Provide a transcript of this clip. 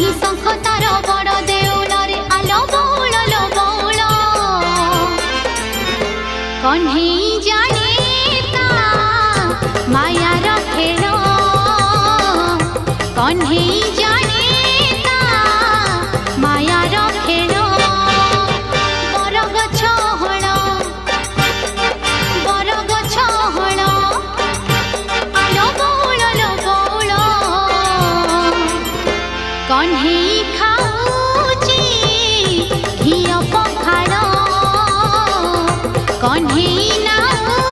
नाही शंख तार बड़ देउल रे आलो बौल कन्हई जाने ता मायार खेल कन्हई